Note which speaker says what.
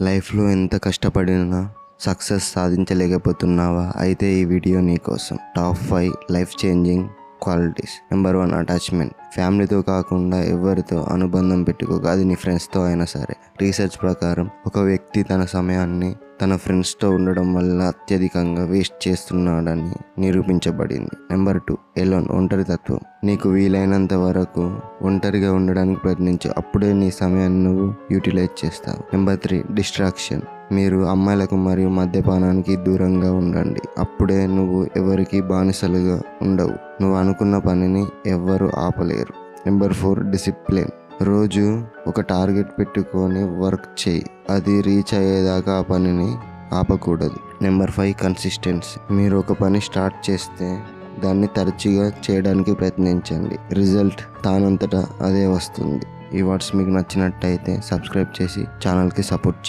Speaker 1: లైఫ్లో ఎంత కష్టపడినా సక్సెస్ సాధించలేకపోతున్నావా? అయితే ఈ వీడియో నీకోసం. Top 5 life changing qualities. Number 1, attachment. ఫ్యామిలీతో కాకుండా ఎవరితో అనుబంధం పెట్టుకోక, అది నీ ఫ్రెండ్స్తో అయినా సరే. రీసెర్చ్ ప్రకారం ఒక వ్యక్తి తన సమయాన్ని తన ఫ్రెండ్స్తో ఉండడం వల్ల అత్యధికంగా వేస్ట్ చేస్తున్నాడని నిరూపించబడింది. Number 2, alone. ఒంటరితత్వం. నీకు వీలైనంత వరకు ఒంటరిగా ఉండడానికి ప్రయత్నించు, అప్పుడే నీ సమయాన్ని నువ్వు యూటిలైజ్ చేస్తావు. Number 3, distraction. మీరు అమ్మాయిలకు మరియు మద్యపానానికి దూరంగా ఉండండి, అప్పుడే నువ్వు ఎవరికి బానిసలుగా ఉండవు. నువ్వు అనుకున్న పనిని ఎవ్వరూ ఆపలేరు. Number 4, discipline. రోజు ఒక టార్గెట్ పెట్టుకొని వర్క్ చేయి, అది రీచ్ అయ్యేదాకా ఆ పనిని ఆపకూడదు. Number 5, consistency. మీరు ఒక పని స్టార్ట్ చేస్తే దాన్ని తరచుగా చేయడానికి ప్రయత్నించండి, రిజల్ట్ తానంతటా అదే వస్తుంది. ఈ వర్డ్స్ మీకు నచ్చినట్టయితే సబ్స్క్రైబ్ చేసి ఛానల్కి సపోర్ట్ చేయండి.